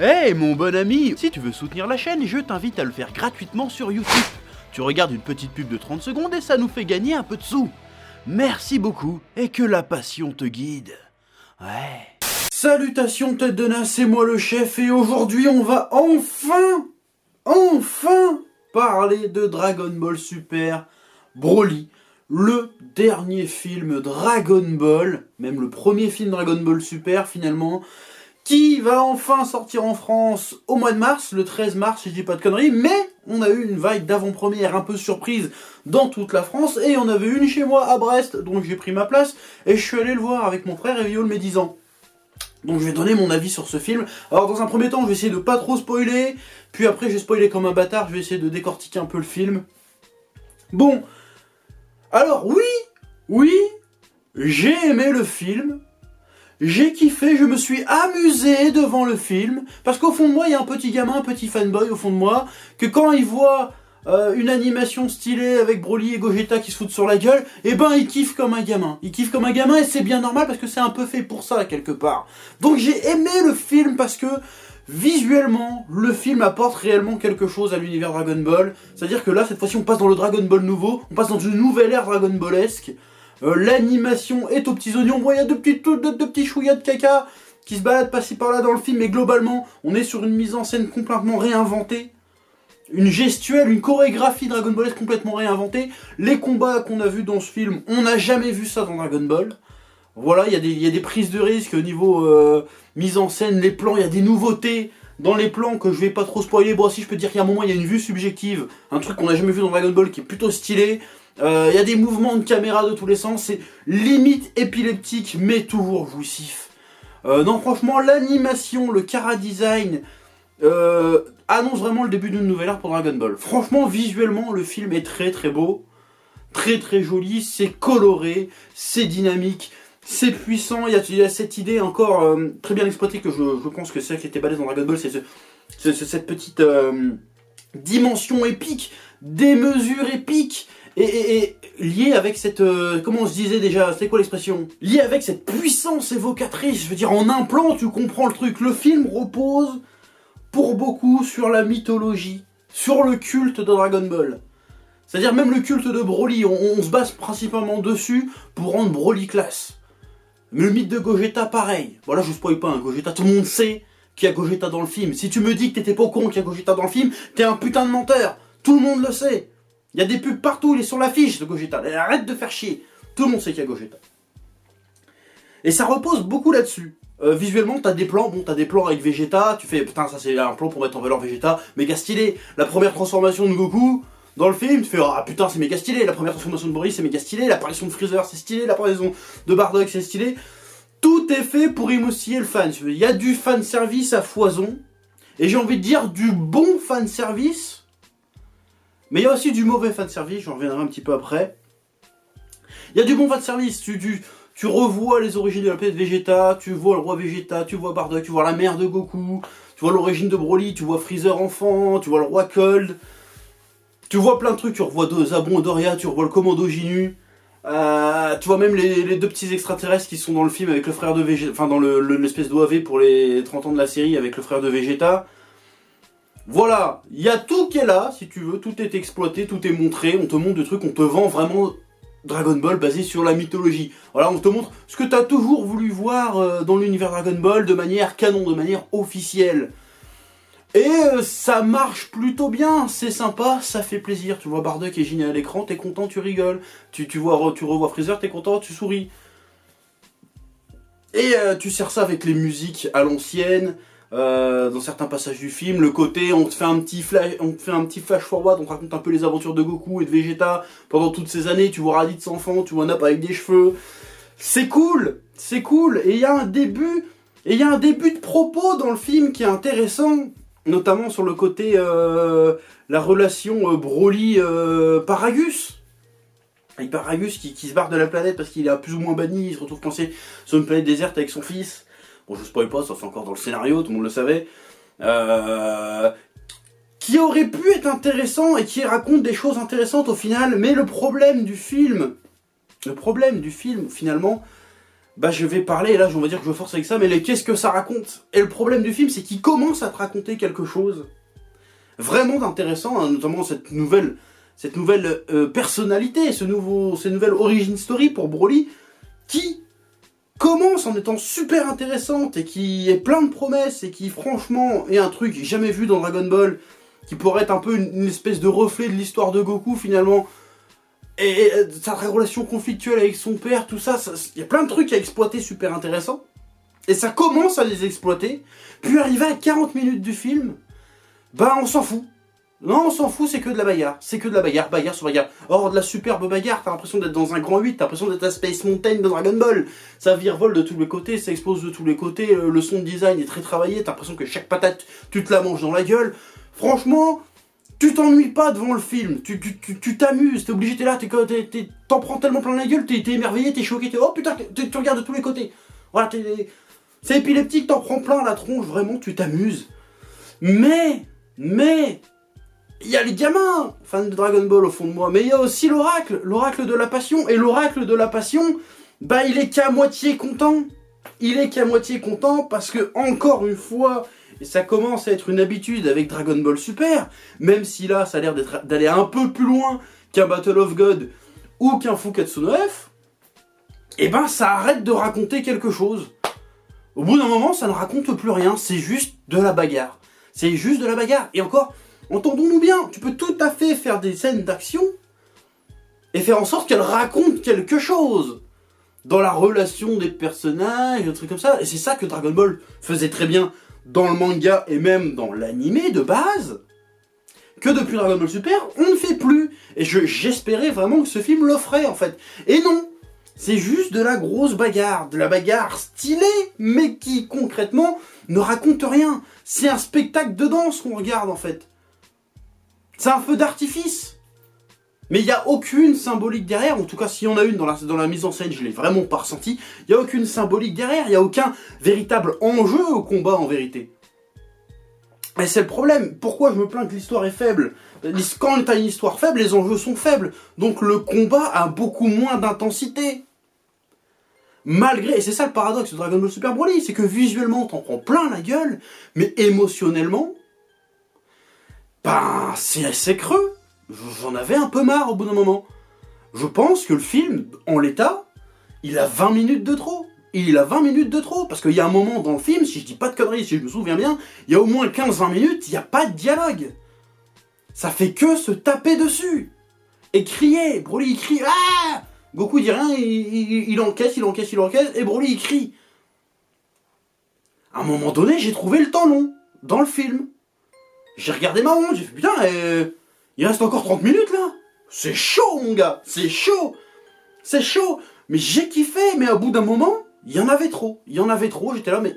Hey mon bon ami, si tu veux soutenir la chaîne, je t'invite à le faire gratuitement sur YouTube. Tu regardes une petite pub de 30 secondes et ça nous fait gagner un peu de sous. Merci beaucoup et que la passion te guide. Ouais. Salutations tête de nain, c'est moi le chef et aujourd'hui on va enfin parler de Dragon Ball Super Broly. Le dernier film Dragon Ball, même le premier film Dragon Ball Super finalement, qui va enfin sortir en France au mois de mars, le 13 mars si je dis pas de conneries, mais on a eu une vague d'avant-première un peu surprise dans toute la France, et on avait une chez moi à Brest, donc j'ai pris ma place, et je suis allé le voir avec mon frère et Viol mes 10 ans. Donc je vais donner mon avis sur ce film. Alors dans un premier temps, je vais essayer de pas trop spoiler, puis après je vais spoiler comme un bâtard, je vais essayer de décortiquer un peu le film. Bon, alors oui, j'ai aimé le film. J'ai kiffé, je me suis amusé devant le film, parce qu'au fond de moi, il y a un petit gamin, un petit fanboy au fond de moi, que quand il voit une animation stylée avec Broly et Gogeta qui se foutent sur la gueule, et ben il kiffe comme un gamin. Il kiffe comme un gamin et c'est bien normal parce que c'est un peu fait pour ça quelque part. Donc j'ai aimé le film parce que visuellement, le film apporte réellement quelque chose à l'univers Dragon Ball. C'est-à-dire que là, cette fois-ci, on passe dans le Dragon Ball nouveau, on passe dans une nouvelle ère Dragon Ballesque. L'animation est aux petits oignons. Bon, il y a deux petits chouïas de caca qui se baladent par-ci par-là dans le film, mais globalement, on est sur une mise en scène complètement réinventée. Une gestuelle, une chorégraphie Dragon Ball complètement réinventée. Les combats qu'on a vus dans ce film, on n'a jamais vu ça dans Dragon Ball. Voilà, il y a des prises de risque au niveau mise en scène, les plans, il y a des nouveautés dans les plans que je vais pas trop spoiler. Bon, si je peux te dire qu'il y a un moment, il y a une vue subjective, un truc qu'on n'a jamais vu dans Dragon Ball qui est plutôt stylé. Il y a des mouvements de caméra de tous les sens, c'est limite épileptique mais toujours jouissif. Non franchement l'animation, le chara-design annonce vraiment le début d'une nouvelle ère pour Dragon Ball. Franchement visuellement le film est très très beau, très joli, c'est coloré, c'est dynamique, c'est puissant, il y a cette idée encore très bien exploitée que je pense que c'est ça qui était balèze dans Dragon Ball, c'est cette petite dimension épique, des mesures épiques. Et lié avec cette... comment on se disait déjà? C'était quoi l'expression? Lié avec cette puissance évocatrice. Je veux dire, en un plan, tu comprends le truc. Le film repose, pour beaucoup, sur la mythologie. Sur le culte de Dragon Ball. C'est-à-dire même le culte de Broly. On se base principalement dessus pour rendre Broly classe. Mais le mythe de Gogeta, pareil. Voilà, je spoil pas, hein, Gogeta, tout le monde sait qu'il y a Gogeta dans le film. Si tu me dis que t'étais pas au courant qu'il y a Gogeta dans le film, t'es un putain de menteur. Tout le monde le sait. Il y a des pubs partout, il est sur l'affiche de Gogeta. Arrête de faire chier. Tout le monde sait qu'il y a Gogeta. Et ça repose beaucoup là-dessus. Visuellement, t'as des plans, bon, t'as des plans avec Vegeta, tu fais, putain, ça c'est un plan pour mettre en valeur Vegeta, méga stylé. La première transformation de Goku, dans le film, tu fais, ah putain, c'est méga stylé. La première transformation de Broly, c'est méga stylé. L'apparition de Freezer, c'est stylé. L'apparition de Bardock, c'est stylé. Tout est fait pour émoustiller le fan. Il y a du fan service à foison. Et j'ai envie de dire du bon fan service. Mais il y a aussi du mauvais fanservice, j'en reviendrai un petit peu après. Il y a du bon fanservice, tu revois les origines de la planète Vegeta, tu vois le roi Vegeta, tu vois Bardock, tu vois la mère de Goku, tu vois l'origine de Broly, tu vois Freezer enfant, tu vois le roi Cold, tu vois plein de trucs, tu revois Zabon et Doria, tu revois le commando Ginu, tu vois même les deux petits extraterrestres qui sont dans le film avec le frère de Vegeta, enfin dans l'espèce d'OAV pour les 30 ans de la série avec le frère de Vegeta. Voilà, il y a tout qui est là, si tu veux, tout est exploité, tout est montré, on te montre des trucs, on te vend vraiment Dragon Ball basé sur la mythologie. Voilà, on te montre ce que tu as toujours voulu voir dans l'univers Dragon Ball de manière canon, de manière officielle. Et ça marche plutôt bien, c'est sympa, ça fait plaisir. Tu vois Bardock et Gine à l'écran, t'es content, tu rigoles. Tu revois Freezer, t'es content, tu souris. Et tu sers ça avec les musiques à l'ancienne. Dans certains passages du film, le côté on te fait un petit flash forward, on te raconte un peu les aventures de Goku et de Vegeta pendant toutes ces années, tu vois Raditz enfant, tu vois Nappa avec des cheveux. C'est cool, et il y a un début de propos dans le film qui est intéressant, notamment sur le côté la relation Broly Paragus. Avec Paragus qui se barre de la planète parce qu'il est plus ou moins banni, il se retrouve coincé sur une planète déserte avec son fils. Bon, je spoil pas, ça c'est encore dans le scénario, tout le monde le savait. Qui aurait pu être intéressant et qui raconte des choses intéressantes au final, mais le problème du film, finalement, bah je vais parler, et là on va dire que je force avec ça, mais qu'est-ce que ça raconte? Et le problème du film, c'est qu'il commence à te raconter quelque chose vraiment intéressant, hein, notamment cette nouvelle personnalité, cette nouvelle origin story pour Broly, qui commence en étant super intéressante et qui est plein de promesses et qui franchement est un truc jamais vu dans Dragon Ball, qui pourrait être un peu une espèce de reflet de l'histoire de Goku finalement, et sa relation conflictuelle avec son père, tout ça, il y a plein de trucs à exploiter super intéressants, et ça commence à les exploiter, puis arrivé à 40 minutes du film, bah on s'en fout. Non, on s'en fout, c'est que de la bagarre. C'est que de la bagarre, bagarre sur bagarre. Or, de la superbe bagarre, t'as l'impression d'être dans un grand 8, t'as l'impression d'être à Space Mountain de Dragon Ball. Ça virevolte de tous les côtés, ça explose de tous les côtés, le son de design est très travaillé, t'as l'impression que chaque patate, tu te la manges dans la gueule. Franchement, tu t'ennuies pas devant le film, tu t'amuses, t'es obligé, t'es là, t'en prends tellement plein la gueule, t'es émerveillé, t'es choqué, oh putain, tu regardes de tous les côtés. Voilà, c'est épileptique, t'en prends plein la tronche, vraiment, tu t'amuses. Mais, il y a les gamins, fans de Dragon Ball au fond de moi, mais il y a aussi l'oracle de la passion, et l'oracle de la passion, bah il est qu'à moitié content. Il est qu'à moitié content parce que, encore une fois, et ça commence à être une habitude avec Dragon Ball Super, même si là ça a l'air d'aller un peu plus loin qu'un Battle of God ou qu'un Fukatsu no F, et ben ça arrête de raconter quelque chose. Au bout d'un moment, ça ne raconte plus rien, c'est juste de la bagarre. C'est juste de la bagarre. Et encore, entendons-nous bien, tu peux tout à fait faire des scènes d'action et faire en sorte qu'elles racontent quelque chose dans la relation des personnages, un truc comme ça. Et c'est ça que Dragon Ball faisait très bien dans le manga et même dans l'animé de base, que depuis Dragon Ball Super, on ne fait plus. Et j'espérais vraiment que ce film l'offrait en fait. Et non, c'est juste de la grosse bagarre, de la bagarre stylée, mais qui concrètement ne raconte rien. C'est un spectacle de danse qu'on regarde en fait. C'est un feu d'artifice. Mais il n'y a aucune symbolique derrière, en tout cas s'il y en a une dans la mise en scène, je ne l'ai vraiment pas ressenti. Il n'y a aucune symbolique derrière, il n'y a aucun véritable enjeu au combat en vérité. Et c'est le problème, pourquoi je me plains que l'histoire est faible? Quand tu as une histoire faible, les enjeux sont faibles, donc le combat a beaucoup moins d'intensité. Malgré, et c'est ça le paradoxe de Dragon Ball Super Broly, c'est que visuellement t'en prends plein la gueule, mais émotionnellement, ben c'est assez creux. J'en avais un peu marre au bout d'un moment. Je pense que le film, en l'état, il a 20 minutes de trop. Il a 20 minutes de trop, parce qu'il y a un moment dans le film, si je dis pas de conneries, si je me souviens bien, il y a au moins 15-20 minutes, il n'y a pas de dialogue. Ça fait que se taper dessus. Et crier. Broly il crie, ah! Goku il dit rien, il encaisse, et Broly il crie. À un moment donné, j'ai trouvé le temps long, dans le film. J'ai regardé ma montre, j'ai fait putain, il reste encore 30 minutes là. C'est chaud mon gars, c'est chaud. C'est chaud. Mais j'ai kiffé, mais au bout d'un moment, il y en avait trop. J'étais là, mais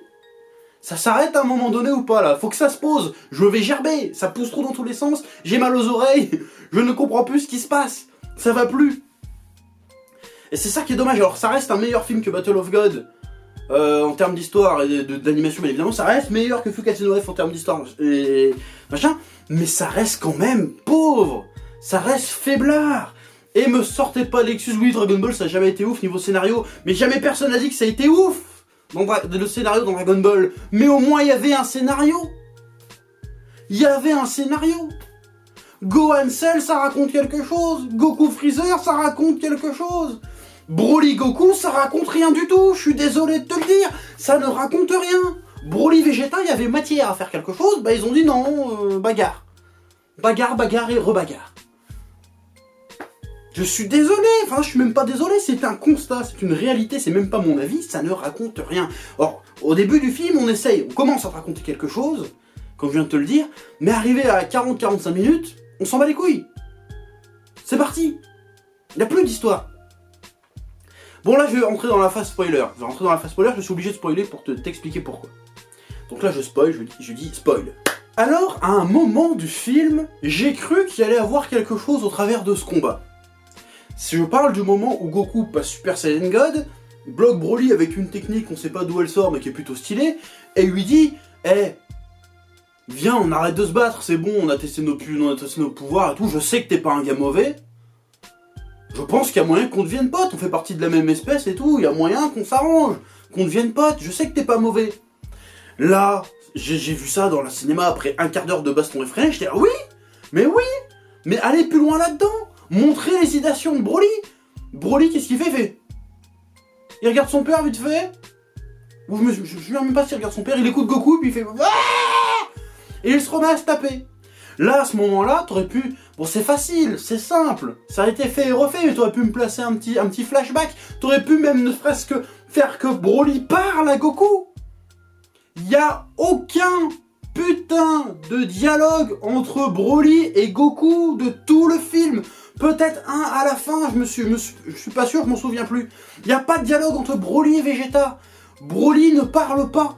ça s'arrête à un moment donné ou pas là? Faut que ça se pose, je vais gerber, ça pousse trop dans tous les sens, j'ai mal aux oreilles, je ne comprends plus ce qui se passe. Ça va plus. Et c'est ça qui est dommage, alors ça reste un meilleur film que Battle of God. En termes d'histoire et d'animation, bien évidemment, ça reste meilleur que Fukatsu no F en termes d'histoire et machin, mais ça reste quand même pauvre, ça reste faiblard. Et me sortez pas l'excuse, oui, Dragon Ball ça a jamais été ouf niveau scénario, mais jamais personne n'a dit que ça a été ouf dans le scénario dans Dragon Ball. Mais au moins il y avait un scénario. Il y avait un scénario. Gohan Cell ça raconte quelque chose, Goku Freezer ça raconte quelque chose. Broly Goku, ça raconte rien du tout, je suis désolé de te le dire, ça ne raconte rien. Broly Vegeta, il y avait matière à faire quelque chose, bah ils ont dit non, bagarre. Bagarre et rebagarre. Je suis désolé, enfin je suis même pas désolé, c'est un constat, c'est une réalité, c'est même pas mon avis, ça ne raconte rien. Or, au début du film, on commence à te raconter quelque chose, comme je viens de te le dire, mais arrivé à 40-45 minutes, on s'en bat les couilles. C'est parti. Il n'y a plus d'histoire. Bon là je vais rentrer dans la phase spoiler. Je suis obligé de spoiler pour t'expliquer pourquoi. Donc là je spoil, je dis spoil. Alors à un moment du film, j'ai cru qu'il allait avoir quelque chose au travers de ce combat. Si je parle du moment où Goku passe Super Saiyan God, bloque Broly avec une technique on sait pas d'où elle sort mais qui est plutôt stylée, et lui dit viens on arrête de se battre, c'est bon, on a testé nos pouvoirs et tout, je sais que t'es pas un gars mauvais. Je pense qu'il y a moyen qu'on devienne potes, on fait partie de la même espèce et tout, il y a moyen qu'on s'arrange, qu'on devienne potes, je sais que t'es pas mauvais. Là, j'ai vu ça dans le cinéma après un quart d'heure de baston effréné, j'étais là, oui, mais allez plus loin là-dedans, montrez l'hésitation de Broly. Broly, qu'est-ce qu'il fait? Il regarde son père vite fait, ou je me souviens même pas s'il regarde son père, il écoute Goku, puis il fait... Et il se remet à se taper. Là, à ce moment-là, t'aurais pu... Bon, c'est facile, c'est simple, ça a été fait et refait, mais t'aurais pu me placer un petit flashback, t'aurais pu même ne serait-ce que faire que Broly parle à Goku. Il y a aucun putain de dialogue entre Broly et Goku de tout le film. Peut-être un à la fin, je suis pas sûr, je m'en souviens plus. Il n'y a pas de dialogue entre Broly et Vegeta. Broly ne parle pas.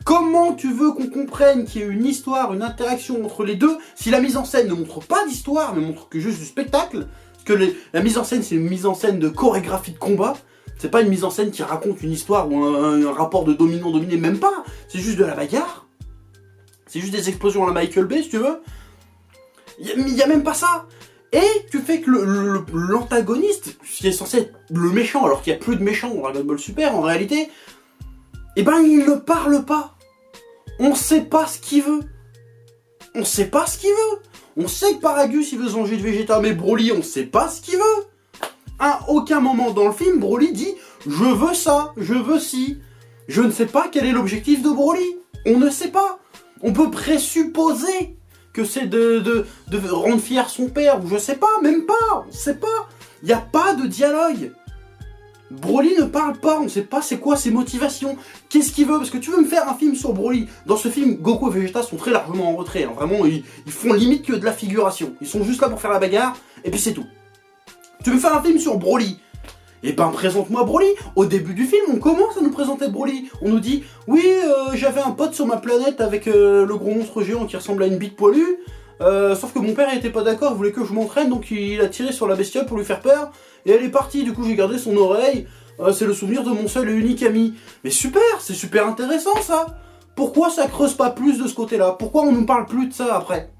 Comment tu veux qu'on comprenne qu'il y a une histoire, une interaction entre les deux, si la mise en scène ne montre pas d'histoire, ne montre que juste du spectacle? Parce que la mise en scène, c'est une mise en scène de chorégraphie de combat. C'est pas une mise en scène qui raconte une histoire ou un rapport de dominant-dominé, même pas. C'est juste de la bagarre. C'est juste des explosions à la Michael Bay, si tu veux. Il y a même pas ça. Et tu fais que l'antagoniste, qui est censé être le méchant, alors qu'il n'y a plus de méchant dans Dragon Ball Super, en réalité, eh ben il ne parle pas. On sait pas ce qu'il veut. On sait pas ce qu'il veut. On sait que Paragus, il veut se venger de Vegeta, mais Broly, on sait pas ce qu'il veut. À aucun moment dans le film, Broly dit « Je veux ça, je veux ci ». Je ne sais pas quel est l'objectif de Broly. On ne sait pas. On peut présupposer que c'est de rendre fier son père, ou je sais pas, même pas. On sait pas. Il n'y a pas de dialogue. Broly ne parle pas, on ne sait pas c'est quoi ses motivations. Qu'est-ce qu'il veut? Parce que tu veux me faire un film sur Broly. Dans ce film, Goku et Vegeta sont très largement en retrait. Hein. Vraiment, ils font limite que de la figuration. Ils sont juste là pour faire la bagarre, et puis c'est tout. Tu veux faire un film sur Broly? Eh ben présente-moi Broly. Au début du film, on commence à nous présenter Broly. On nous dit, oui, j'avais un pote sur ma planète avec le gros monstre géant qui ressemble à une bite poilue. Sauf que mon père n'était pas d'accord, il voulait que je m'entraîne, donc il a tiré sur la bestiole pour lui faire peur. Et elle est partie, du coup j'ai gardé son oreille. C'est le souvenir de mon seul et unique ami. Mais super, c'est super intéressant ça. Pourquoi ça creuse pas plus de ce côté-là? Pourquoi on nous parle plus de ça après?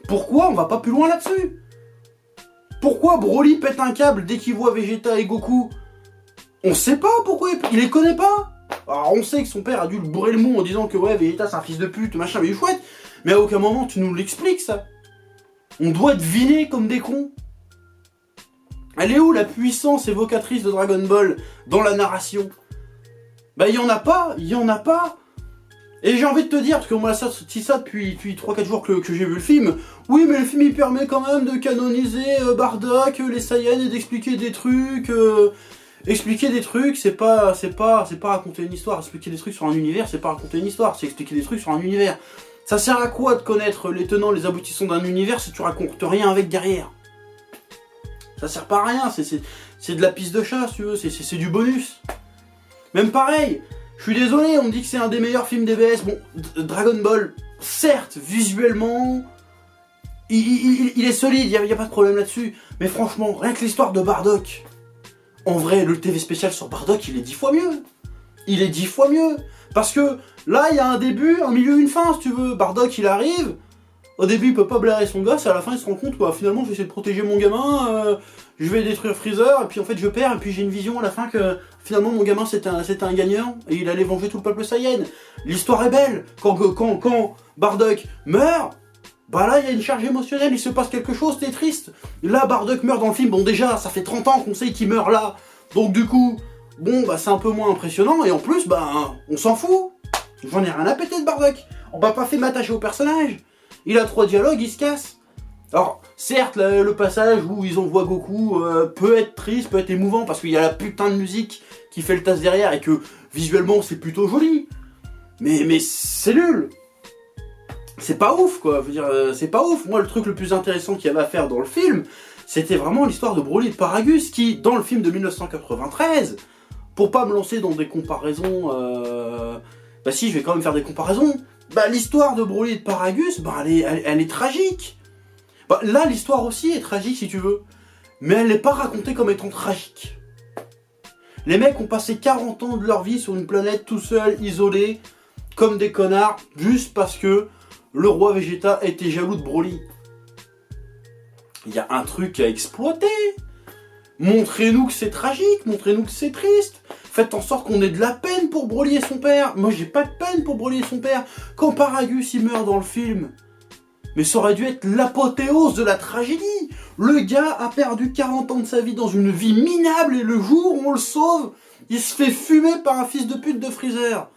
Pourquoi on va pas plus loin là-dessus? Pourquoi Broly pète un câble dès qu'il voit Vegeta et Goku? On sait pas pourquoi, il les connaît pas. Alors on sait que son père a dû le bourrer le mou en disant que ouais, Vegeta c'est un fils de pute, machin, mais chouette. Mais à aucun moment tu nous l'expliques ça. On doit deviner comme des cons. Elle est où la puissance évocatrice de Dragon Ball dans la narration? Bah y en a pas. Et j'ai envie de te dire, parce que moi ça depuis 3-4 jours que j'ai vu le film, oui mais le film il permet quand même de canoniser Bardock, les Saiyans et d'expliquer des trucs, c'est pas raconter une histoire, expliquer des trucs sur un univers, c'est pas raconter une histoire, c'est expliquer des trucs sur un univers. Ça sert à quoi de connaître les tenants, les aboutissants d'un univers si tu racontes rien avec derrière? Ça sert pas à rien, c'est de la piste de chat si tu veux, c'est du bonus. Même pareil. Je suis désolé, on me dit que c'est un des meilleurs films DBS. Bon, Dragon Ball, certes, visuellement, il est solide, il n'y a pas de problème là-dessus. Mais franchement, rien que l'histoire de Bardock, en vrai, le TV spécial sur Bardock, il est 10 fois mieux. Il est 10 fois mieux. Parce que là, il y a un début, un milieu, une fin, si tu veux. Bardock, il arrive. Au début, il peut pas blairer son gosse, et à la fin, il se rend compte, quoi, finalement, je vais essayer de protéger mon gamin, je vais détruire Freezer, et puis en fait, je perds, et puis j'ai une vision à la fin que, finalement, mon gamin, c'était un gagnant, et il allait venger tout le peuple Saiyan. L'histoire est belle. Quand Bardock meurt, bah là, il y a une charge émotionnelle, il se passe quelque chose, t'es triste. Là, Bardock meurt dans le film, bon, déjà, ça fait 30 ans qu'on sait qu'il meurt là, donc du coup, bon, bah, c'est un peu moins impressionnant, et en plus, bah, on s'en fout. J'en ai rien à péter de Bardock. On m'a pas fait m'attacher au personnage. Il a 3 dialogues, il se casse. Alors, certes, le passage où ils envoient Goku peut être triste, peut être émouvant, parce qu'il y a la putain de musique qui fait le tasse derrière, et que, visuellement, c'est plutôt joli. Mais c'est nul. C'est pas ouf, quoi. Je veux dire, c'est pas ouf. Moi, le truc le plus intéressant qu'il y avait à faire dans le film, c'était vraiment l'histoire de Broly et de Paragus, qui, dans le film de 1993, pour pas me lancer dans des comparaisons... Bah si, je vais quand même faire des comparaisons. Bah l'histoire de Broly et de Paragus, bah elle est tragique. Bah là l'histoire aussi est tragique si tu veux. Mais elle n'est pas racontée comme étant tragique. Les mecs ont passé 40 ans de leur vie sur une planète tout seuls, isolés, comme des connards, juste parce que le roi Vegeta était jaloux de Broly. Il y a un truc à exploiter. Montrez-nous que c'est tragique, montrez-nous que c'est triste. Faites en sorte qu'on ait de la peine pour Broly et son père. Moi, j'ai pas de peine pour Broly et son père. Quand Paragus, il meurt dans le film, mais ça aurait dû être l'apothéose de la tragédie. Le gars a perdu 40 ans de sa vie dans une vie minable et le jour où on le sauve, il se fait fumer par un fils de pute de Freezer.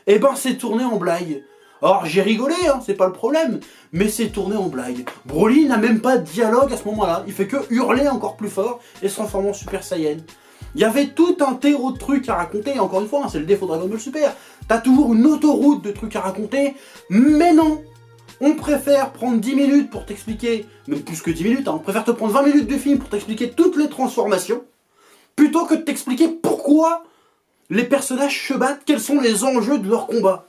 Et ben, c'est tourné en blague. Alors, j'ai rigolé, hein, c'est pas le problème, mais c'est tourné en blague. Broly n'a même pas de dialogue à ce moment-là, il fait que hurler encore plus fort et se transformer en Super Saiyan. Il y avait tout un terreau de trucs à raconter, encore une fois, hein, c'est le défaut de Dragon Ball Super. T'as toujours une autoroute de trucs à raconter, mais non. On préfère prendre 10 minutes pour t'expliquer, même plus que 10 minutes, hein, on préfère te prendre 20 minutes de film pour t'expliquer toutes les transformations, plutôt que de t'expliquer pourquoi les personnages se battent, quels sont les enjeux de leur combat.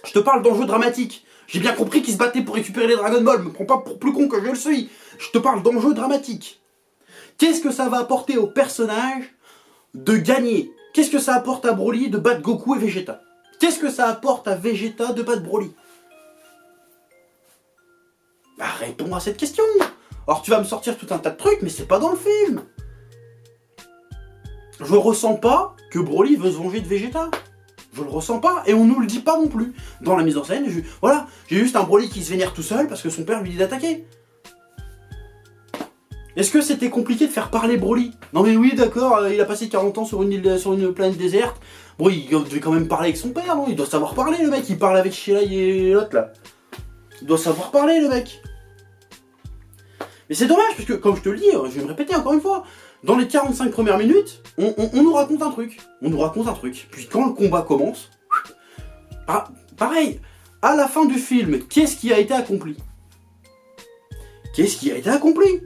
Je te parle d'enjeux dramatiques. J'ai bien compris qu'ils se battaient pour récupérer les Dragon Ball, me prends pas pour plus con que je le suis. Je te parle d'enjeux dramatiques. Qu'est-ce que ça va apporter aux personnages de gagner? Qu'est-ce que ça apporte à Broly de battre Goku et Vegeta? Qu'est-ce que ça apporte à Vegeta de battre Broly? Bah réponds à cette question. Alors tu vas me sortir tout un tas de trucs, mais c'est pas dans le film. Je ressens pas que Broly veut se venger de Vegeta. Je le ressens pas, et on nous le dit pas non plus. Dans la mise en scène, voilà, j'ai juste un Broly qui se vénère tout seul parce que son père lui dit d'attaquer. Est-ce que c'était compliqué de faire parler Broly? Non mais oui, d'accord, il a passé 40 ans sur une île, sur une planète déserte. Bon, il devait quand même parler avec son père, non? Il doit savoir parler, le mec, il parle avec Sheila et l'autre, là. Il doit savoir parler, le mec. Mais c'est dommage, parce que, comme je te le dis, je vais me répéter encore une fois, dans les 45 premières minutes, on nous raconte un truc. On nous raconte un truc. Puis quand le combat commence, pareil, à la fin du film, qu'est-ce qui a été accompli? Qu'est-ce qui a été accompli?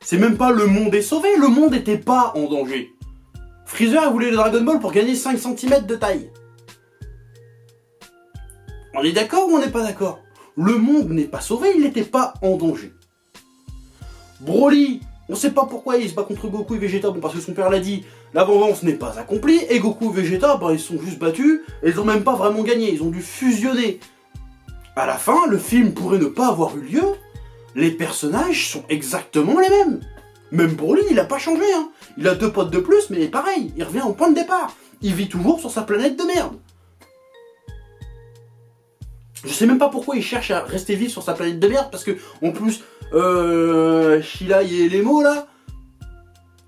C'est même pas le monde est sauvé, le monde n'était pas en danger. Freezer voulait le Dragon Ball pour gagner 5 cm de taille. On est d'accord ou on n'est pas d'accord? Le monde n'est pas sauvé, il n'était pas en danger. Broly, on sait pas pourquoi il se bat contre Goku et Vegeta, bon parce que son père l'a dit, la vengeance n'est pas accomplie, et Goku et Vegeta, bah ils sont juste battus, et ils ont même pas vraiment gagné, ils ont dû fusionner. À la fin, le film pourrait ne pas avoir eu lieu, les personnages sont exactement les mêmes. Même Broly, il a pas changé, hein. Il a 2 potes de plus, mais pareil, il revient au point de départ. Il vit toujours sur sa planète de merde. Je sais même pas pourquoi il cherche à rester vif sur sa planète de merde, parce que, en plus, Sheila et Lemo, là,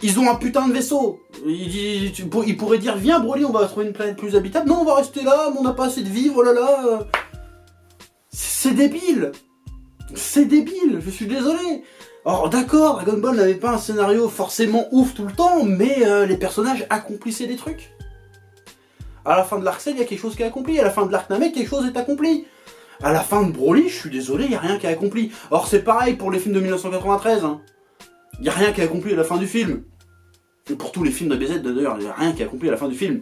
ils ont un putain de vaisseau. Il pourrait dire, viens Broly, on va trouver une planète plus habitable. Non, on va rester là, mais on n'a pas assez de vivres, oh là là. C'est débile. C'est débile, je suis désolé. Alors d'accord, Dragon Ball n'avait pas un scénario forcément ouf tout le temps, mais les personnages accomplissaient des trucs. À la fin de l'arc Cell, il y a quelque chose qui est accompli. À la fin de l'arc Namek, quelque chose est accompli. À la fin de Broly, je suis désolé, il n'y a rien qui est accompli. Or c'est pareil pour les films de 1993. Hein. Il n'y a rien qui est accompli à la fin du film. Et pour tous les films de BZ d'ailleurs, il n'y a rien qui est accompli à la fin du film.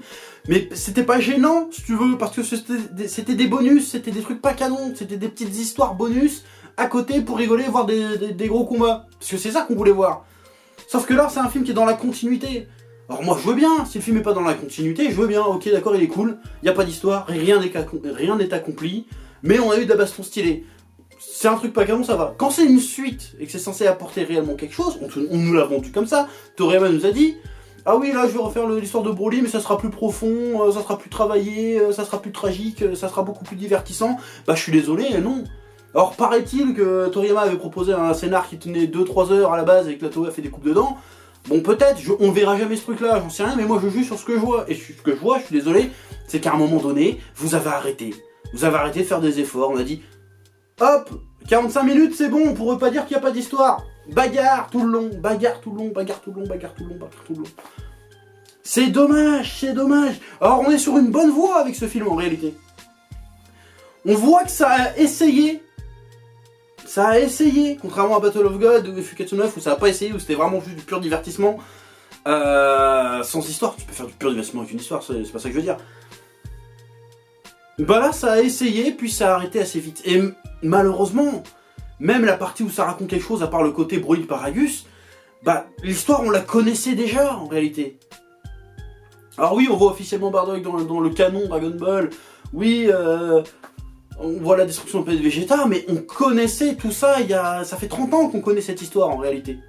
Mais c'était pas gênant, si tu veux, parce que c'était des bonus, c'était des trucs pas canons, c'était des petites histoires bonus à côté pour rigoler, voir des gros combats. Parce que c'est ça qu'on voulait voir. Sauf que là, c'est un film qui est dans la continuité. Alors moi, je veux bien, si le film n'est pas dans la continuité, je veux bien, ok, d'accord, il est cool, il n'y a pas d'histoire, rien n'est accompli, mais on a eu de la baston stylée. C'est un truc pas canon, ça va. Quand c'est une suite et que c'est censé apporter réellement quelque chose, on nous l'a vendu comme ça. Toriyama nous a dit, ah oui, là je vais refaire l'histoire de Broly, mais ça sera plus profond, ça sera plus travaillé, ça sera plus tragique, ça sera beaucoup plus divertissant. Bah je suis désolé, non. Alors paraît-il que Toriyama avait proposé un scénar qui tenait 2-3 heures à la base et que la Toei a fait des coupes dedans. Bon peut-être, on verra jamais ce truc là, j'en sais rien, mais moi je juge sur ce que je vois. Et ce que je vois, je suis désolé, c'est qu'à un moment donné, vous avez arrêté. Vous avez arrêté de faire des efforts, on a dit, hop, 45 minutes c'est bon, on pourrait pas dire qu'il n'y a pas d'histoire. Bagarre tout le long, bagarre tout le long, bagarre tout le long, bagarre tout le long, bagarre tout le long. C'est dommage, c'est dommage. Alors on est sur une bonne voie avec ce film en réalité. On voit que ça a essayé. Ça a essayé, contrairement à Battle of God ou Fukatsu 9 où ça a pas essayé, où c'était vraiment juste du pur divertissement. Sans histoire, tu peux faire du pur divertissement avec une histoire, c'est pas ça que je veux dire. Bah là ça a essayé, puis ça a arrêté assez vite. Et malheureusement, même la partie où ça raconte quelque chose, à part le côté Broly Paragus, bah l'histoire on la connaissait déjà en réalité. Alors oui, on voit officiellement Bardock dans le canon Dragon Ball, oui, on voit la destruction de la planète Vegeta, mais on connaissait tout ça, ça fait 30 ans qu'on connaît cette histoire en réalité.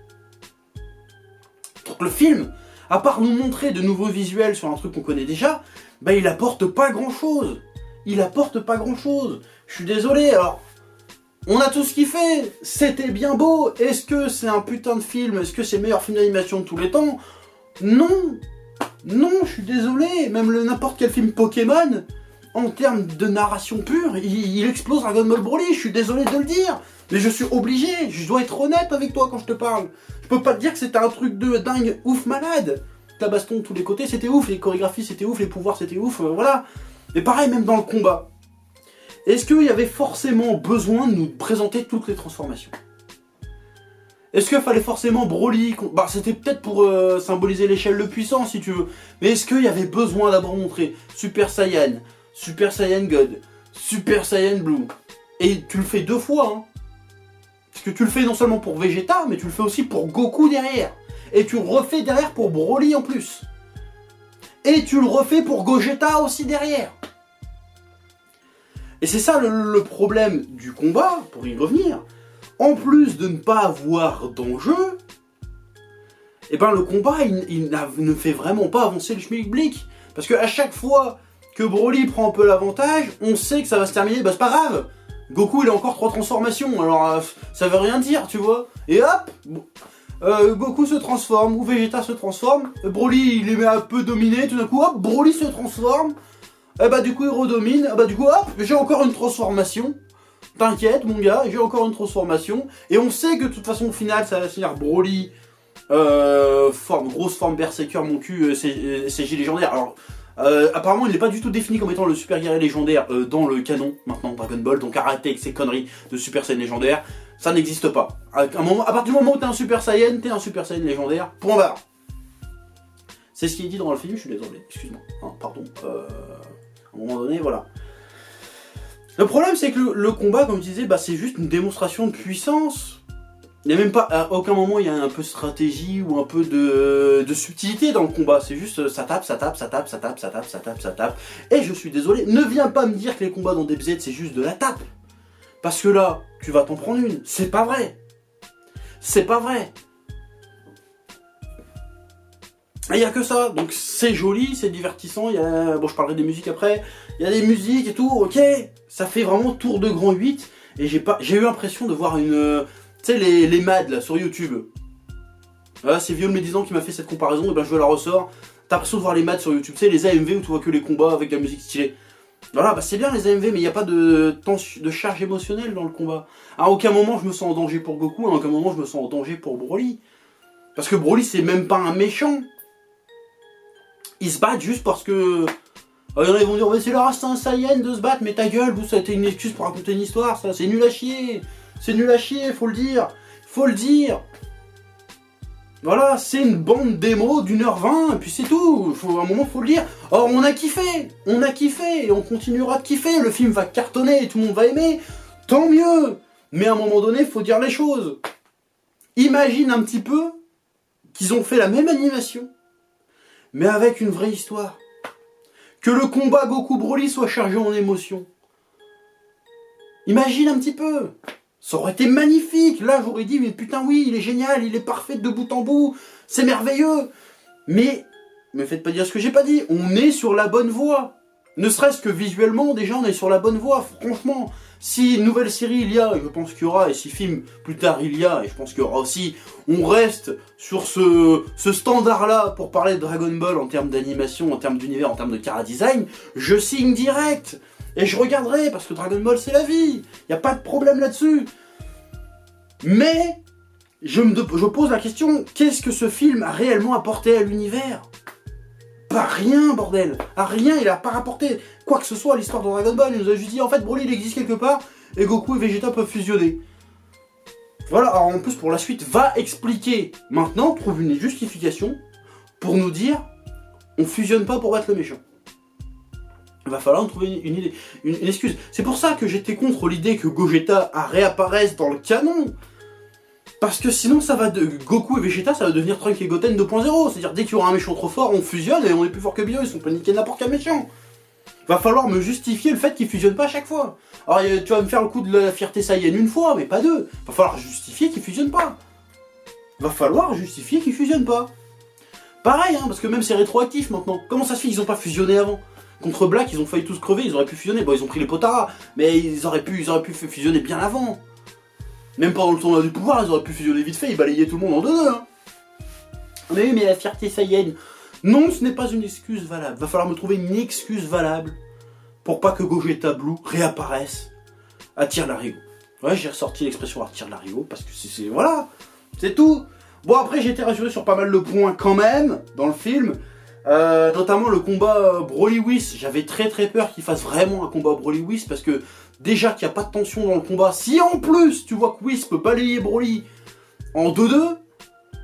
Donc le film, à part nous montrer de nouveaux visuels sur un truc qu'on connaît déjà, bah il apporte pas grand chose. Il apporte pas grand chose. Je suis désolé, alors, on a tous kiffé, c'était bien beau, est-ce que c'est un putain de film, est-ce que c'est le meilleur film d'animation de tous les temps? Non, non, je suis désolé, même n'importe quel film Pokémon, en termes de narration pure, il explose Dragon Ball Broly, je suis désolé de le dire, mais je suis obligé, je dois être honnête avec toi quand je te parle. Je peux pas te dire que c'était un truc de dingue, ouf, malade. La baston de tous les côtés, c'était ouf, les chorégraphies c'était ouf, les pouvoirs c'était ouf, voilà. Et pareil, même dans le combat. Est-ce qu'il y avait forcément besoin de nous présenter toutes les transformations? Est-ce qu'il fallait forcément Broly? Bah, c'était peut-être pour symboliser l'échelle de puissance, si tu veux. Mais est-ce qu'il y avait besoin d'abord montrer Super Saiyan, Super Saiyan God, Super Saiyan Blue? Et tu le fais 2 fois, hein. Parce que tu le fais non seulement pour Vegeta, mais tu le fais aussi pour Goku derrière. Et tu le refais derrière pour Broly en plus. Et tu le refais pour Gogeta aussi derrière. Et c'est ça le problème du combat, pour y revenir. En plus de ne pas avoir d'enjeu, et ben le combat il ne fait vraiment pas avancer le schmilblick. Parce qu'à chaque fois que Broly prend un peu l'avantage, on sait que ça va se terminer, bah c'est pas grave. Goku il a encore 3 transformations, alors ça veut rien dire, tu vois. Et hop, Goku se transforme, ou Vegeta se transforme, Broly il est un peu dominé, tout d'un coup hop, Broly se transforme, et bah du coup il redomine, et bah du coup hop, j'ai encore une transformation. T'inquiète mon gars, j'ai encore une transformation. Et on sait que de toute façon au final ça va finir Broly, grosse forme berserker, mon cul, CG légendaire. Alors apparemment il n'est pas du tout défini comme étant le super guerrier légendaire dans le canon maintenant Dragon Ball, donc arrêtez avec ces conneries de Super Saiyan légendaire, ça n'existe pas. À partir du moment où t'es un Super Saiyan, t'es un Super Saiyan légendaire, point barre. C'est ce qui est dit dans le film, je suis désolé, excuse-moi, hein, pardon, à un moment donné, voilà. Le problème c'est que le combat, comme je disais, bah, c'est juste une démonstration de puissance. Il n'y a même pas, à aucun moment il y a un peu de stratégie ou un peu de subtilité dans le combat. C'est juste ça tape, ça tape, ça tape, ça tape, ça tape, ça tape, ça tape. Et je suis désolé, ne viens pas me dire que les combats dans DBZ c'est juste de la tape. Parce que là, tu vas t'en prendre une. C'est pas vrai. C'est pas vrai. Il n'y a que ça, donc c'est joli, c'est divertissant, bon je parlerai des musiques après, il y a des musiques et tout, ok, ça fait vraiment tour de grand 8, et j'ai eu l'impression de voir une, tu sais les MAD là sur YouTube. Voilà, c'est Viol Médisant qui m'a fait cette comparaison, et ben je la ressors, t'as l'impression de voir les MAD sur YouTube, tu sais les AMV où tu vois que les combats avec de la musique stylée. Voilà, bah c'est bien les AMV, mais il n'y a pas de charge émotionnelle dans le combat. À aucun moment je me sens en danger pour Goku, à aucun moment je me sens en danger pour Broly. Parce que Broly c'est même pas un méchant. Ils se battent juste parce que... ils vont dire, mais c'est leur instinct Saiyan de se battre, mais ta gueule, ça a été une excuse pour raconter une histoire, ça, c'est nul à chier. C'est nul à chier, faut le dire. Faut le dire. Voilà, c'est une bande démo d'1h20, et puis c'est tout. À un moment, faut le dire. Or, on a kiffé, et on continuera de kiffer. Le film va cartonner, et tout le monde va aimer. Tant mieux. Mais à un moment donné, faut dire les choses. Imagine un petit peu qu'ils ont fait la même animation, mais avec une vraie histoire. Que le combat Goku-Broly soit chargé en émotions. Imagine un petit peu. Ça aurait été magnifique. Là, j'aurais dit, mais putain, oui, il est génial, il est parfait de bout en bout. C'est merveilleux. Mais, me faites pas dire ce que j'ai pas dit. On est sur la bonne voie. Ne serait-ce que visuellement, déjà, on est sur la bonne voie. Franchement, si une nouvelle série il y a, et je pense qu'il y aura, et si film plus tard il y a, et je pense qu'il y aura aussi, on reste sur ce standard-là pour parler de Dragon Ball en termes d'animation, en termes d'univers, en termes de chara-design, je signe direct. Et je regarderai, parce que Dragon Ball c'est la vie. Il n'y a pas de problème là-dessus. Mais, je pose la question, qu'est-ce que ce film a réellement apporté à l'univers ? Pas rien, bordel. À rien, il a pas rapporté quoi que ce soit à l'histoire de Dragon Ball. Il nous a juste dit, en fait, Broly, il existe quelque part, et Goku et Vegeta peuvent fusionner. Voilà, alors en plus, pour la suite, va expliquer. Maintenant, trouve une justification pour nous dire, on fusionne pas pour battre le méchant. Il va falloir trouver une idée, une excuse. C'est pour ça que j'étais contre l'idée que Gogeta réapparaisse dans le canon. Parce que sinon, ça va Goku et Vegeta, ça va devenir Trunks et Goten 2.0. C'est-à-dire, dès qu'il y aura un méchant trop fort, on fusionne et on est plus fort que Bio, ils sont pas niquer n'importe quel méchant. Va falloir me justifier le fait qu'ils fusionnent pas à chaque fois. Alors tu vas me faire le coup de la fierté Saiyan une fois, mais pas deux. Va falloir justifier qu'ils fusionnent pas. Va falloir justifier qu'ils fusionnent pas. Pareil, hein, parce que même c'est rétroactif maintenant. Comment ça se fait qu'ils ont pas fusionné avant? Contre Black, ils ont failli tous crever, ils auraient pu fusionner. Bon, ils ont pris les Potara, mais ils auraient pu fusionner bien avant. Même pendant le tournoi du pouvoir, ils auraient pu fusionner vite fait, ils balayaient tout le monde en deux. Hein. Mais oui, mais la fierté Saiyan... Non, ce n'est pas une excuse valable. Va falloir me trouver une excuse valable pour pas que Gogeta Blue réapparaisse à Tire-Larigot. Ouais, j'ai ressorti l'expression à Tire-Larigot parce que c'est... Voilà, c'est tout. Bon, après, j'ai été rassuré sur pas mal de points quand même dans le film. Notamment le combat Broly-Whis. J'avais très peur qu'il fasse vraiment un combat Broly-Whis parce que déjà qu'il n'y a pas de tension dans le combat. Si en plus, tu vois que Whis peut balayer Broly en 2-2...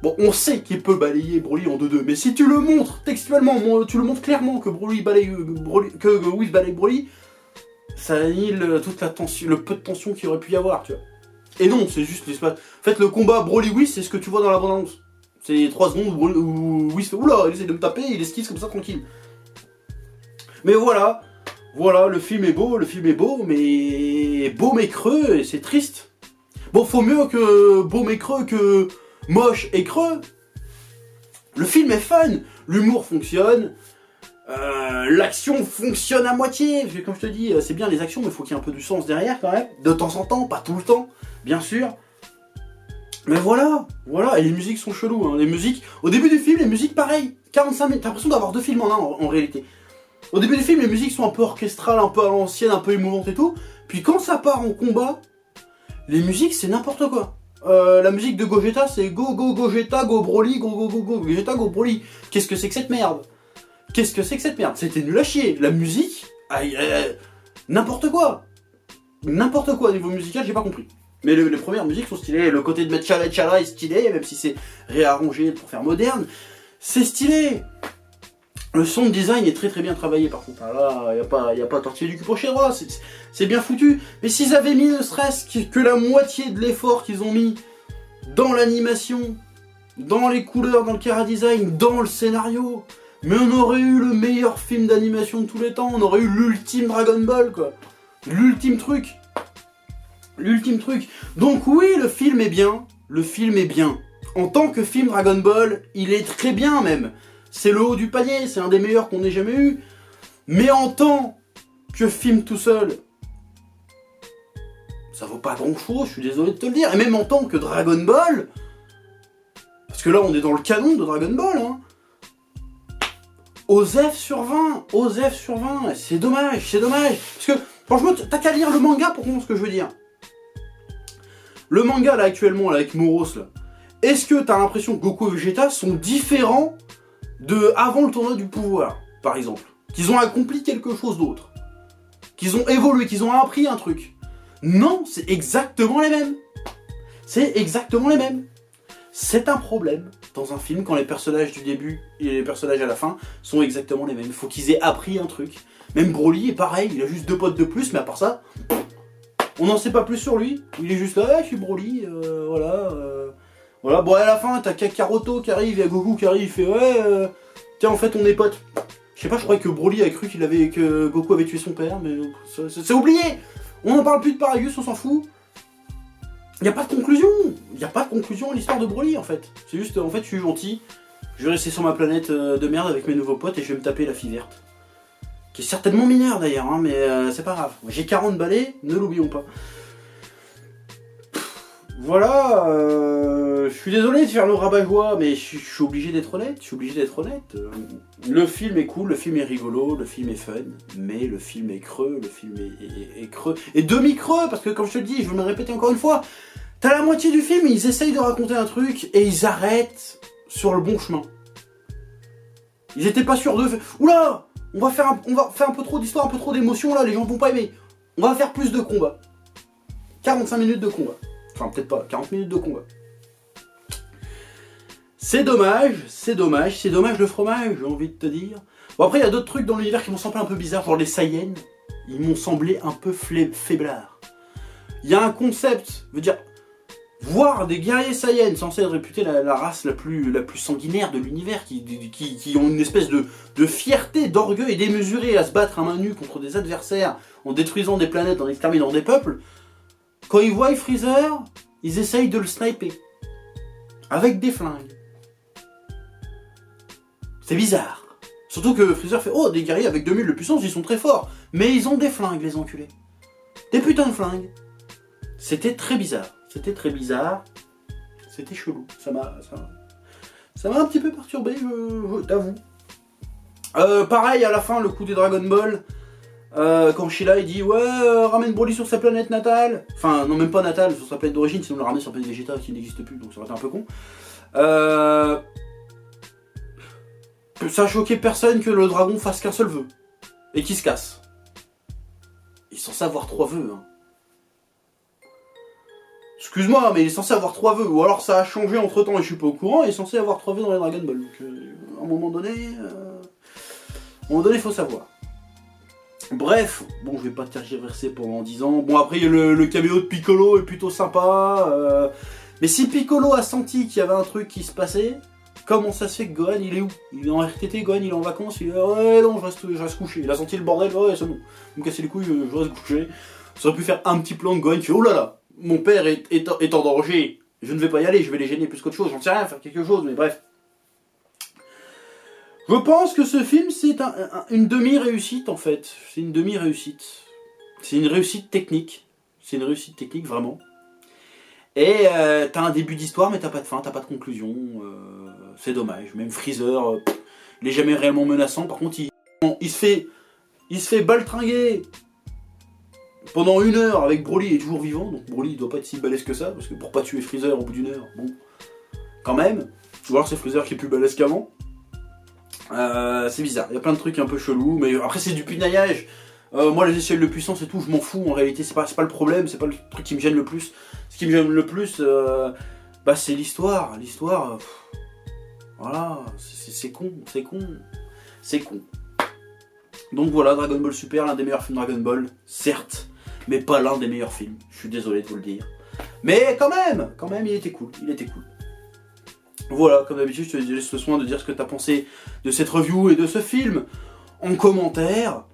Bon, on sait qu'il peut balayer Broly en 2-2, mais si tu le montres textuellement, tu le montres clairement que Whis balaye Broly, ça annule toute la tension, le peu de tension qu'il aurait pu y avoir, tu vois. Et non, c'est juste l'espace. En fait, le combat Broly-Whis, c'est ce que tu vois dans la bande-annonce. C'est 3 secondes où Whis fait oula, il essaie de me taper, il esquive comme ça tranquille. Mais voilà, le film est beau, mais creux, et c'est triste. Bon, faut mieux que beau mais creux que moche et creux. Le film est fun, l'humour fonctionne, l'action fonctionne à moitié, parce que comme je te dis, c'est bien les actions, mais il faut qu'il y ait un peu du sens derrière quand même, de temps en temps, pas tout le temps, bien sûr. Mais voilà, et les musiques sont cheloues, hein. Les musiques, au début du film, les musiques pareil, 45 minutes, t'as l'impression d'avoir 2 films en un en réalité. Au début du film, les musiques sont un peu orchestrales, un peu à l'ancienne, un peu émouvantes et tout, puis quand ça part en combat, les musiques c'est n'importe quoi. La musique de Gogeta, c'est go Gogeta, go Broly, go Gogeta, go Broly. Qu'est-ce que c'est que cette merde? C'était nul à chier. La musique, n'importe quoi. N'importe quoi au niveau musical, j'ai pas compris. Mais les premières musiques sont stylées. Le côté de mettre Chala est stylé, même si c'est réarrangé pour faire moderne. C'est stylé. Le sound design est très bien travaillé par contre. Là, y a pas tortillé du cul pour chez droit, c'est bien foutu. Mais s'ils avaient mis ne serait-ce que la moitié de l'effort qu'ils ont mis dans l'animation, dans les couleurs, dans le chara-design, dans le scénario, mais on aurait eu le meilleur film d'animation de tous les temps, on aurait eu l'ultime Dragon Ball quoi. L'ultime truc. Donc oui, le film est bien. En tant que film Dragon Ball, il est très bien même. C'est le haut du panier, c'est un des meilleurs qu'on ait jamais eu. Mais en tant que film tout seul, ça vaut pas grand chose, je suis désolé de te le dire. Et même en tant que Dragon Ball, parce que là on est dans le canon de Dragon Ball, hein. OSEF sur 20, c'est dommage. Parce que franchement, t'as qu'à lire le manga pour comprendre ce que je veux dire. Le manga là actuellement, là, avec Moros, là, est-ce que t'as l'impression que Goku et Vegeta sont différents de avant le tournoi du pouvoir, par exemple? Qu'ils ont accompli quelque chose d'autre, qu'ils ont évolué, qu'ils ont appris un truc? Non, c'est exactement les mêmes. C'est un problème dans un film quand les personnages du début et les personnages à la fin sont exactement les mêmes. Il faut qu'ils aient appris un truc. Même Broly est pareil, il a juste 2 potes de plus, mais à part ça, on n'en sait pas plus sur lui. Il est juste là, je suis Broly, voilà. Bon, à la fin, t'as Kakaroto qui arrive, il y a Goku qui arrive, il fait ouais, tiens, en fait, on est potes. Je sais pas, je croyais que Broly a cru que Goku avait tué son père, mais c'est oublié. On n'en parle plus de Paragus, on s'en fout. Il n'y a pas de conclusion à l'histoire de Broly en fait. C'est juste, en fait, je suis gentil, je vais rester sur ma planète de merde avec mes nouveaux potes et je vais me taper la fille verte. Qui est certainement mineure d'ailleurs, hein, mais c'est pas grave. J'ai 40 balais, ne l'oublions pas. Voilà, je suis désolé de faire le rabat-joie, mais je suis obligé d'être honnête. Le film est cool, le film est rigolo, le film est fun, mais le film est creux, est creux. Et demi-creux, parce que comme je te le dis, je vais me répéter encore une fois, t'as la moitié du film, ils essayent de raconter un truc, et ils arrêtent sur le bon chemin. Ils étaient pas sûrs de... Oula, on va faire un peu trop d'histoire, un peu trop d'émotion, là, les gens vont pas aimer. On va faire plus de combats. 45 minutes de combat. Enfin, peut-être pas, 40 minutes de combat. C'est dommage le fromage, j'ai envie de te dire. Bon, après, il y a d'autres trucs dans l'univers qui m'ont semblé un peu bizarres, genre les Saiyans. Ils m'ont semblé un peu faiblards. Il y a un concept, voir des guerriers Saiyans, censés être réputés la race la plus sanguinaire de l'univers, qui ont une espèce de fierté, d'orgueil démesuré à se battre à main nue contre des adversaires, en détruisant des planètes, en exterminant des peuples, quand ils voient Freezer, ils essayent de le sniper. Avec des flingues. C'est bizarre. Surtout que Freezer fait « Oh, des guerriers avec 2000 de puissance, ils sont très forts. » Mais ils ont des flingues, les enculés. Des putains de flingues. C'était très bizarre. C'était très bizarre. C'était chelou. Ça m'a un petit peu perturbé, je t'avoue. Pareil, à la fin, le coup des Dragon Ball. Quand Sheila il dit « Ouais, ramène Broly sur sa planète natale. » Enfin, non, même pas natale, sur sa planète d'origine, sinon on le ramène sur la planète Vegeta qui n'existe plus, donc ça aurait été un peu con. Ça a choqué personne que le dragon fasse qu'un seul vœu. Et qu'il se casse. Il est censé avoir 3 vœux, hein. Excuse-moi, mais il est censé avoir 3 vœux. Ou alors ça a changé entre temps et je suis pas au courant. Il est censé avoir 3 vœux dans les Dragon Ball. Donc, à un moment donné, il faut savoir. Bref, bon, je vais pas tergiverser pendant 10 ans. Bon, après, le caméo de Piccolo est plutôt sympa. Mais si Piccolo a senti qu'il y avait un truc qui se passait, comment ça se fait que Gohan, il est où? Il est en RTT, Gohan, il est en vacances, il est ouais, non, je reste couché. Il a senti le bordel, ouais, c'est bon. Vous me cassez les couilles, je reste couché. Ça aurait pu faire un petit plan de Gohan qui fait oh là là, mon père est en danger. Je ne vais pas y aller, je vais les gêner plus qu'autre chose. J'en sais rien, faire quelque chose, mais bref. Je pense que ce film, c'est une demi-réussite, en fait. C'est une demi-réussite. C'est une réussite technique. C'est une réussite technique, vraiment. Et t'as un début d'histoire, mais t'as pas de fin, t'as pas de conclusion. C'est dommage. Même Freezer, il est jamais réellement menaçant. Par contre, il se fait baltringuer pendant 1 heure avec Broly, il est toujours vivant. Donc Broly, il doit pas être si balèze que ça. Parce que pour pas tuer Freezer au bout d'1 heure, bon, quand même. Ou alors c'est Freezer qui est plus balèze qu'avant. C'est bizarre, il y a plein de trucs un peu chelous, mais après c'est du pinaillage. Moi les échelles de puissance et tout, je m'en fous en réalité, c'est pas le problème, c'est pas le truc qui me gêne le plus. Ce qui me gêne le plus, c'est l'histoire. L'histoire, voilà, c'est con. Donc voilà, Dragon Ball Super, l'un des meilleurs films Dragon Ball, certes, mais pas l'un des meilleurs films, je suis désolé de vous le dire. Mais quand même, il était cool. Voilà, comme d'habitude, je te laisse le soin de dire ce que tu as pensé de cette review et de ce film en commentaire.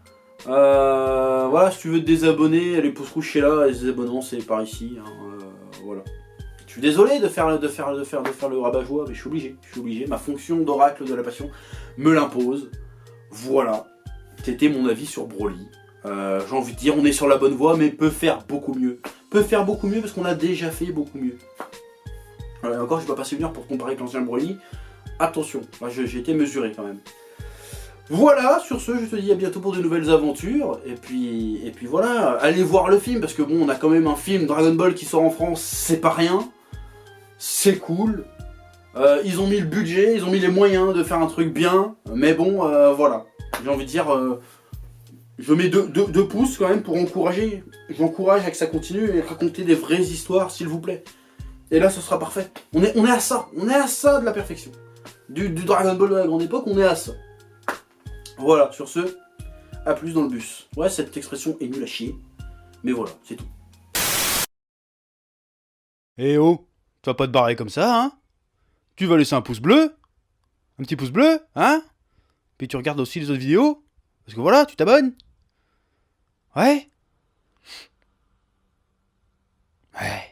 Voilà, si tu veux te désabonner, les pouces rouges chez là, les désabonnements c'est par ici. Voilà. Je suis désolé de faire le rabat-joie, mais je suis obligé. Ma fonction d'oracle de la passion me l'impose. Voilà. C'était mon avis sur Broly. J'ai envie de dire, on est sur la bonne voie, mais peut faire beaucoup mieux. Parce qu'on a déjà fait beaucoup mieux. Voilà, encore, je vais pas passer 1 heure pour comparer avec l'ancien Broly. Attention, j'ai été mesuré quand même. Voilà, sur ce, je te dis à bientôt pour de nouvelles aventures. Et puis voilà, allez voir le film, parce que bon, on a quand même un film Dragon Ball qui sort en France, c'est pas rien. C'est cool. Ils ont mis le budget, ils ont mis les moyens de faire un truc bien. Mais bon, voilà. J'ai envie de dire, je mets 2 pouces quand même pour encourager. J'encourage à que ça continue et raconter des vraies histoires, s'il vous plaît. Et là, ce sera parfait. On est à ça. On est à ça de la perfection. Du Dragon Ball de la grande époque, on est à ça. Voilà, sur ce, à plus dans le bus. Ouais, cette expression est nulle à chier. Mais voilà, c'est tout. Eh oh, tu vas pas te barrer comme ça, hein? Tu vas laisser un pouce bleu? Un petit pouce bleu, hein? Puis tu regardes aussi les autres vidéos? Parce que voilà, tu t'abonnes? Ouais? Ouais.